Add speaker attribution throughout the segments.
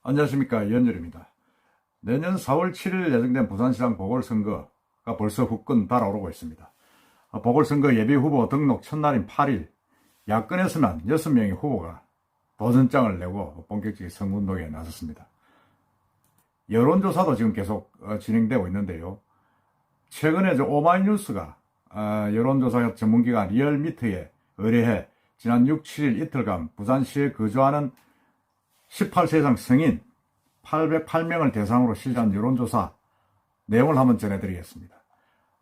Speaker 1: 안녕하십니까, 이현열입니다. 내년 4월 7일 예정된 부산시장 보궐선거가 벌써 후끈 달아오르고 있습니다. 보궐선거 예비후보 등록 첫날인 8일, 야권에서만 6명의 후보가 도전장을 내고 본격적인 선거운동에 나섰습니다. 여론조사도 지금 계속 진행되고 있는데요. 최근에 오마이뉴스가 여론조사 전문기관 리얼미터에 의뢰해 지난 6, 7일 이틀간 부산시에 거주하는 18세 이상 성인 808명을 대상으로 실시한 여론조사 내용을 한번 전해드리겠습니다.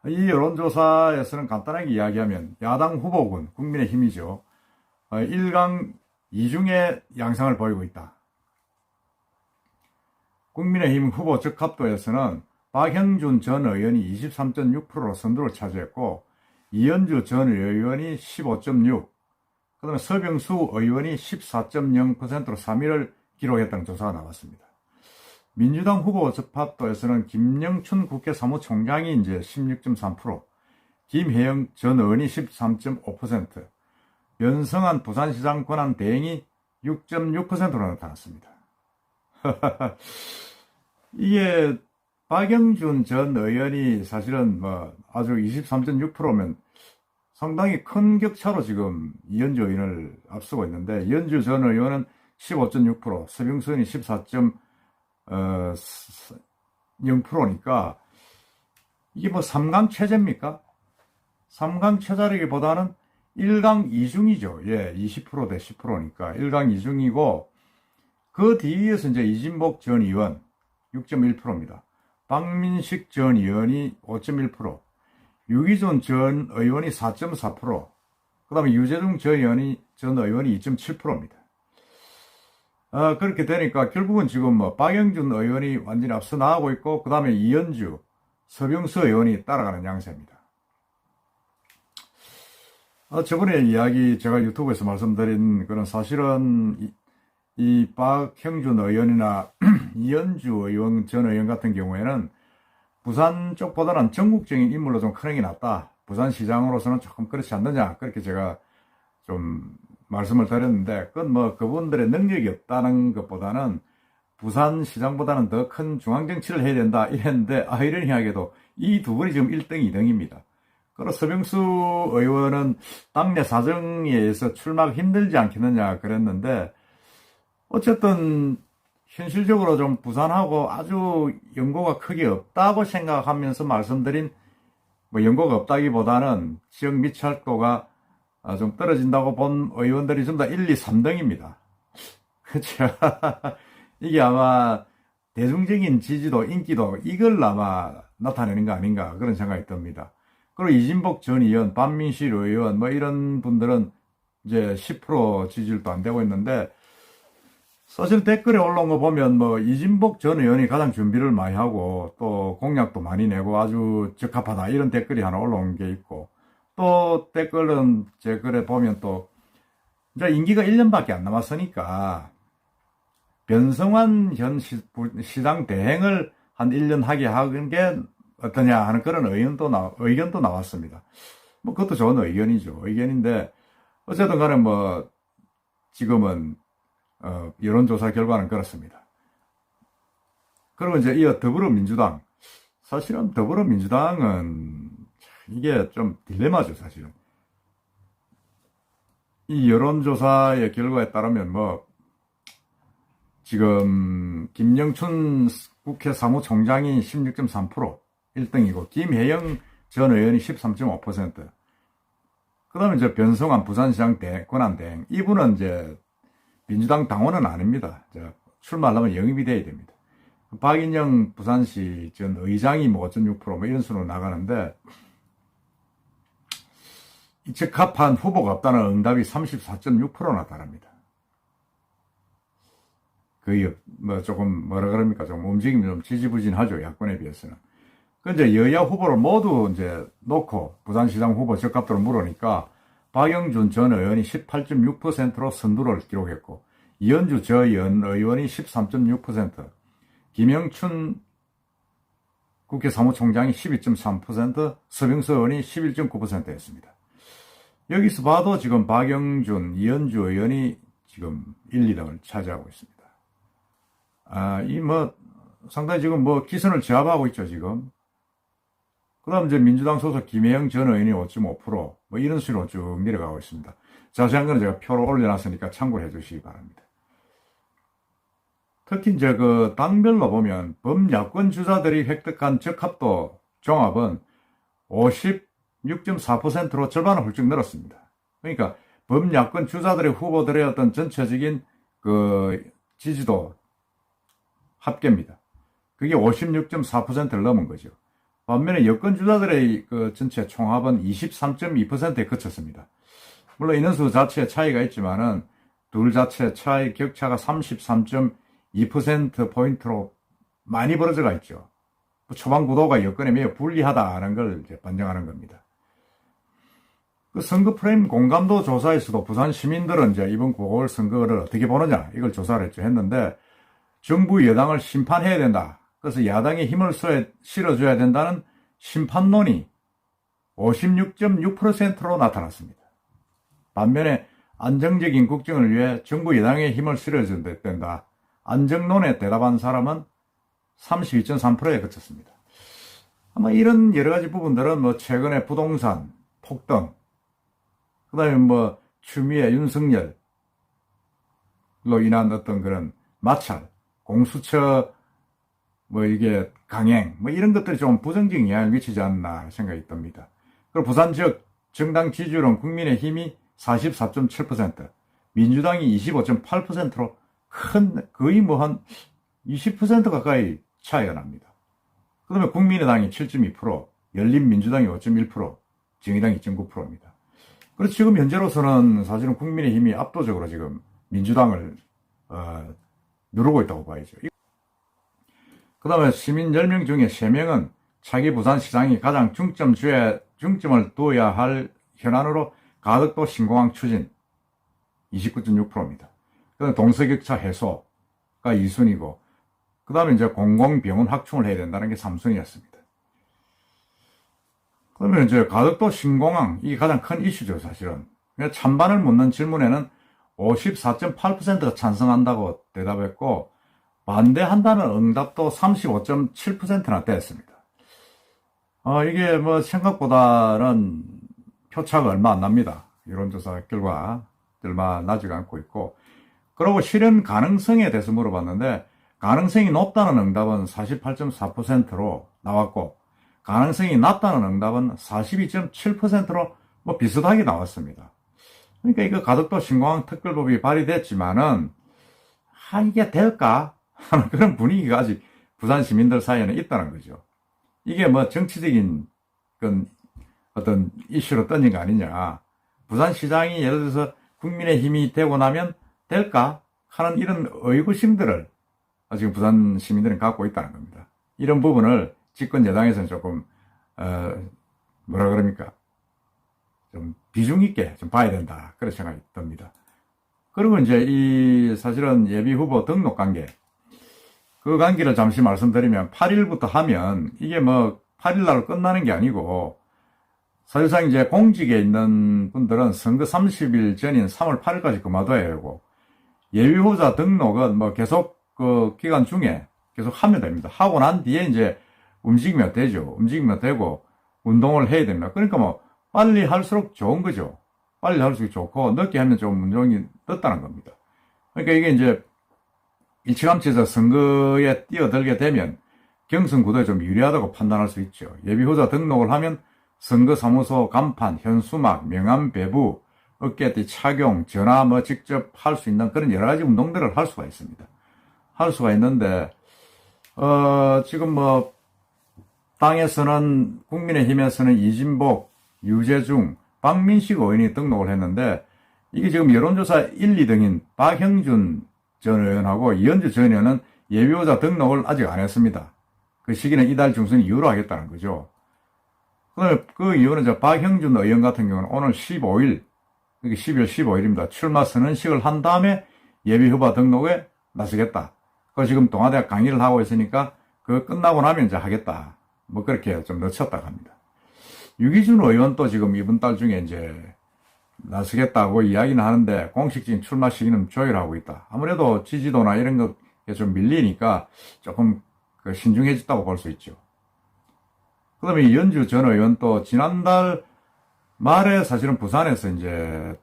Speaker 1: 이 여론조사에서는 간단하게 이야기하면 야당 후보군 국민의힘이죠. 1강 2중의 양상을 보이고 있다. 국민의힘 후보 적합도에서는 박형준 전 의원이 23.6%로 선두를 차지했고, 이현주 전 의원이 15.6%, 그 다음에 서병수 의원이 14.0%로 3위를 기록했다는 조사가 나왔습니다. 민주당 후보 적합도에서는 김영춘 국회 사무총장이 이제 16.3%, 김혜영 전 의원이 13.5%, 변성한 부산시장 권한 대행이 6.6%로 나타났습니다. 이게 박영준 전 의원이 사실은 아주 23.6%면 상당히 큰 격차로 지금 이현주 의원을 앞서고 있는데, 이현주 전 의원은 15.6%, 서병수 의원이 14.0%니까 이게 3강 체제입니까? 3강 체제라기보다는 1강 2중이죠. 예, 20% 대 10%니까 1강 2중이고, 그 뒤에서 이제 이진복 전 의원 6.1%입니다. 박민식 전 의원이 5.1%, 유기존 전 의원이 4.4%, 그 다음에 유재중 전 의원이 2.7%입니다. 그렇게 되니까 결국은 지금 박영준 의원이 완전히 앞서 나가고 있고, 그 다음에 이현주, 서병수 의원이 따라가는 양세입니다. 저번에 제가 유튜브에서 말씀드린 그런 사실은 이 박형준 의원이나 이현주 의원 전 의원 같은 경우에는 부산 쪽보다는 전국적인 인물로 좀 크는 게 낫다. 부산시장으로서는 조금 그렇지 않느냐. 그렇게 제가 좀 말씀을 드렸는데, 그건 그분들의 능력이 없다는 것보다는 부산시장보다는 더 큰 중앙정치를 해야 된다. 이랬는데, 아이러니하게도 이 두 분이 지금 1등, 2등입니다. 그리고 서병수 의원은 당내 사정에 의해서 출마가 힘들지 않겠느냐 그랬는데, 어쨌든 현실적으로 좀 부산하고 아주 연고가 크게 없다고 생각하면서 말씀드린, 연고가 없다기보다는 지역 미찰도가 좀 떨어진다고 본 의원들이 전부 다 1, 2, 3등입니다. 그렇죠. 이게 아마 대중적인 지지도, 인기도 이걸 아마 나타내는 거 아닌가 그런 생각이 듭니다. 그리고 이진복 전 의원, 반민실 의원 이런 분들은 이제 10% 지지율도 안 되고 있는데, 사실 댓글에 올라온 거 보면 이진복 전 의원이 가장 준비를 많이 하고 또 공약도 많이 내고 아주 적합하다 이런 댓글이 하나 올라온 게 있고, 또 댓글은 제 글에 보면 또 이제 임기가 1년밖에 안 남았으니까 변성환 현 시장 대행을 한 1년 하게 하는 게 어떠냐 하는 그런 의견도 나왔습니다. 그것도 좋은 의견인데, 어쨌든 간에 지금은 여론조사 결과는 그렇습니다. 그리고 이제 이어 더불어민주당. 사실은 더불어민주당은 이게 좀 딜레마죠, 사실은. 이 여론조사의 결과에 따르면 지금 김영춘 국회 사무총장이 16.3%, 1등이고, 김혜영 전 의원이 13.5%, 그 다음에 이제 변성환 부산시장 권한대행, 이분은 이제 민주당 당원은 아닙니다. 출마하려면 영입이 돼야 됩니다. 박인영 부산시 전 의장이 5.6% 이런 수로 나가는데, 이 적합한 후보가 없다는 응답이 34.6%나 달합니다. 거의 조금 좀 움직임이 좀 지지부진하죠, 야권에 비해서는. 이제 여야 후보를 모두 이제 놓고 부산시장 후보 적합도를 물으니까 박영준 전 의원이 18.6%로 선두를 기록했고, 이현주 전 의원이 13.6%, 김영춘 국회 사무총장이 12.3%, 서병수 의원이 11.9%였습니다. 여기서 봐도 지금 박영준, 이현주 의원이 지금 1, 2등을 차지하고 있습니다. 이 뭐, 상당히 지금 뭐 기선을 제압하고 있죠, 지금. 그 다음 이제 민주당 소속 김혜영 전 의원이 5.5%, 뭐 이런 식으로 쭉 내려가고 있습니다. 자세한 거는 제가 표로 올려놨으니까 참고해 주시기 바랍니다. 특히 이제 그 당별로 보면 범야권 주자들이 획득한 적합도 종합은 56.4%로 절반을 훌쩍 늘었습니다. 그러니까 범야권 주자들의 후보들의 어떤 전체적인 그 지지도 합계입니다. 그게 56.4%를 넘은 거죠. 반면에 여권 주자들의 그 전체 총합은 23.2%에 그쳤습니다. 물론 인원수 자체에 차이가 있지만은 둘 자체 차이 격차가 33.2%포인트로 많이 벌어져가 있죠. 초반 구도가 여건에 매우 불리하다는 걸 이제 반증하는 겁니다. 그 선거 프레임 공감도 조사에서도 부산 시민들은 이제 이번 보궐선거를 어떻게 보느냐 이걸 조사를 했는데 정부 여당을 심판해야 된다. 그래서 야당에 힘을 실어줘야 된다는 심판론이 56.6%로 나타났습니다. 반면에 안정적인 국정을 위해 정부 여당에 힘을 실어줘야 된다. 안정론에 대답한 사람은 32.3%에 그쳤습니다. 아마 이런 여러 가지 부분들은 뭐 최근에 부동산 폭등, 그 다음에 뭐 추미애 윤석열로 인한 어떤 그런 마찰, 공수처 뭐 이게 강행 뭐 이런 것들이 좀 부정적인 영향을 미치지 않나 생각이 듭니다. 그리고 부산 지역 정당 지지율은 국민의힘이 44.7%, 민주당이 25.8%로 거의 뭐 한 20% 가까이 차이가 납니다. 그 다음에 국민의당이 7.2%, 열린민주당이 5.1%, 정의당이 2.9%입니다. 그래서 지금 현재로서는 사실은 국민의힘이 압도적으로 지금 민주당을 누르고 있다고 봐야죠. 그 다음에 시민 10명 중에 3명은 차기 부산시장이 가장 중점을 둬야 할 현안으로 가덕도 신공항 추진 29.6%입니다. 그 다음에 동서격차 해소가 2순위고, 그 다음에 이제 공공병원 확충을 해야 된다는 게 3순위였습니다. 그러면 이제 가덕도 신공항, 이게 가장 큰 이슈죠, 사실은. 찬반을 묻는 질문에는 54.8%가 찬성한다고 대답했고, 반대한다는 응답도 35.7%나 됐습니다. 이게 뭐 생각보다는 표차가 얼마 안 납니다. 여론조사 결과 얼마 나지가 않고 있고, 그리고 실현 가능성에 대해서 물어봤는데, 가능성이 높다는 응답은 48.4%로 나왔고, 가능성이 낮다는 응답은 42.7%로 뭐 비슷하게 나왔습니다. 그러니까 이거 가덕도 신공항 특별법이 발의됐지만은, 이게 될까? 하는 그런 분위기가 아직 부산 시민들 사이에는 있다는 거죠. 이게 뭐 정치적인 어떤 이슈로 던진 거 아니냐. 부산시장이 예를 들어서 국민의힘이 되고 나면 될까? 하는 이런 의구심들을 지금 부산 시민들은 갖고 있다는 겁니다. 이런 부분을 집권 여당에서는 조금, 뭐라 그럽니까? 좀 비중 있게 좀 봐야 된다. 그런 생각이 듭니다. 그리고 이제 사실은 예비 후보 등록 관계. 그 관계를 잠시 말씀드리면 8일부터 하면 이게 뭐 8일날 끝나는 게 아니고 사실상 이제 공직에 있는 분들은 선거 30일 전인 3월 8일까지 그만둬야 되고 예비후보자 등록은 뭐 계속 그 기간 중에 계속 하면 됩니다. 하고 난 뒤에 이제 움직이면 되죠. 움직이면 되고 운동을 해야 됩니다. 그러니까 뭐 빨리 할수록 좋은 거죠. 빨리 할수록 좋고 늦게 하면 좀 운동이 늦다는 겁니다. 그러니까 이게 이제 일찌감치 선거에 뛰어들게 되면 경선 구도에 좀 유리하다고 판단할 수 있죠. 예비후보자 등록을 하면 선거사무소 간판, 현수막, 명함 배부, 어깨띠 착용, 전화 뭐 직접 할 수 있는 그런 여러 가지 운동들을 할 수가 있습니다. 할 수가 있는데, 지금 뭐, 당에서는, 국민의힘에서는 이진복, 유재중, 박민식 의원이 등록을 했는데, 이게 지금 여론조사 1, 2등인 박형준 전 의원하고 이현주 전 의원은 예비후보자 등록을 아직 안 했습니다. 그 시기는 이달 중순 이후로 하겠다는 거죠. 그 다음에 그 이유는 박형준 의원 같은 경우는 오늘 15일, 그게 12월 15일입니다. 출마 선언식을 한 다음에 예비후보 등록에 나서겠다. 그 지금 동아대학 강의를 하고 있으니까 그 끝나고 나면 이제 하겠다. 뭐 그렇게 좀 늦췄다고 합니다. 유기준 의원도 지금 이번 달 중에 이제 나서겠다고 이야기는 하는데 공식적인 출마 시기는 조율하고 있다. 아무래도 지지도나 이런 것 좀 밀리니까 조금 신중해졌다고 볼 수 있죠. 그 다음에 이현주 전 의원 또 지난달 말에 사실은 부산에서 이제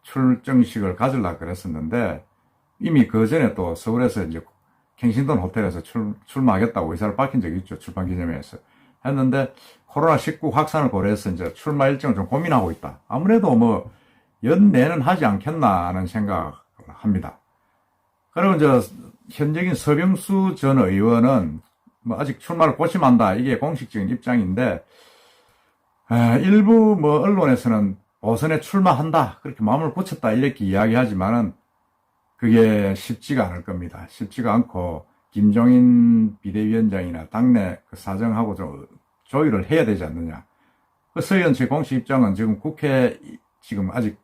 Speaker 1: 출정식을 가지려고 그랬었는데 이미 그 전에 또 서울에서 이제 갱신동 호텔에서 출마하겠다고 의사를 밝힌 적이 있죠. 출판 기념회에서. 했는데 코로나19 확산을 고려해서 이제 출마 일정을 좀 고민하고 있다. 아무래도 뭐 연내는 하지 않겠나 하는 생각을 합니다. 그리고 이제 현직인 서병수 전 의원은 뭐 아직 출마를 고심한다. 이게 공식적인 입장인데 일부 뭐 언론에서는 보선에 출마한다. 그렇게 마음을 굳혔다. 이렇게 이야기하지만은 그게 쉽지가 않을 겁니다. 쉽지가 않고 김종인 비대위원장이나 당내 그 사정하고 좀 조율을 해야 되지 않느냐. 그 서 의원 제 공식 입장은 지금 국회 지금 아직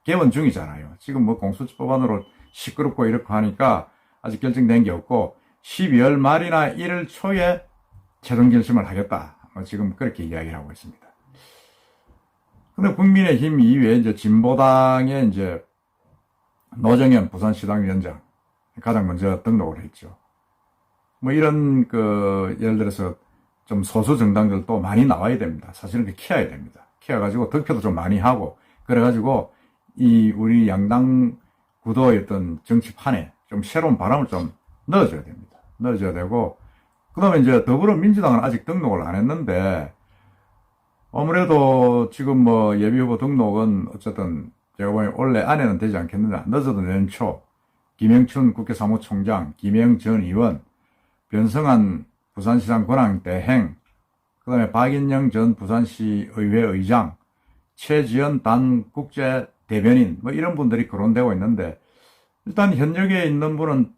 Speaker 1: 개원 중이잖아요. 지금 뭐 공수처법안으로 시끄럽고 이렇게 하니까 아직 결정된 게 없고 12월 말이나 1월 초에 최종 결심을 하겠다. 지금 그렇게 이야기를 하고 있습니다. 근데 국민의힘 이외에 이제 진보당의 이제 노정현 부산시당위원장 가장 먼저 등록을 했죠. 뭐 이런 예를 들어서 좀 소수 정당들도 많이 나와야 됩니다. 사실은 키워야 됩니다. 키워가지고 득표도 좀 많이 하고 그래가지고 이 우리 양당 구도의 어떤 정치판에 좀 새로운 바람을 좀 넣어줘야 됩니다. 넣어줘야 되고 그 다음에 이제 더불어민주당은 아직 등록을 안 했는데 아무래도 지금 뭐 예비후보 등록은 어쨌든 제가 보기엔 올해 안에는 되지 않겠느냐. 늦어도 내년 초 김영춘 국회 사무총장, 김영 전 의원, 변성한 부산시장 권한대행, 그 다음에 박인영 전 부산시 의회 의장, 최지연 단 국제 대변인 뭐 이런 분들이 거론되고 있는데 일단 현역에 있는 분은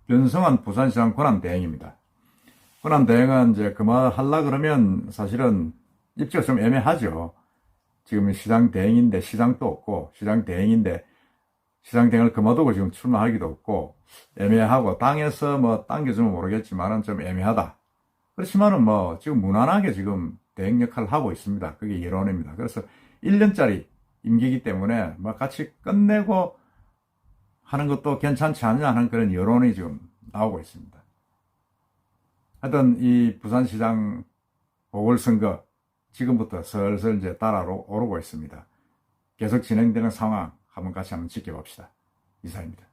Speaker 1: 변성한 부산시장 권한대행입니다. 권한대행은 이제 그만하려 그러면 사실은 입지가 좀 애매하죠. 지금 시장 대행인데 시장도 없고 시장 대행인데 시장 대행을 그만두고 지금 출마하기도 없고 애매하고 당에서 뭐 당겨주면 모르겠지만은 좀 애매하다. 그렇지만은 뭐 지금 무난하게 지금 대행 역할을 하고 있습니다. 그게 여론입니다. 그래서 1년짜리 임기이기 때문에 뭐 같이 끝내고 하는 것도 괜찮지 않냐 하는 그런 여론이 지금 나오고 있습니다. 하여튼 이 부산시장 보궐선거 지금부터 슬슬 이제 따라오르고 있습니다. 계속 진행되는 상황 한번 같이 한번 지켜봅시다. 이상입니다.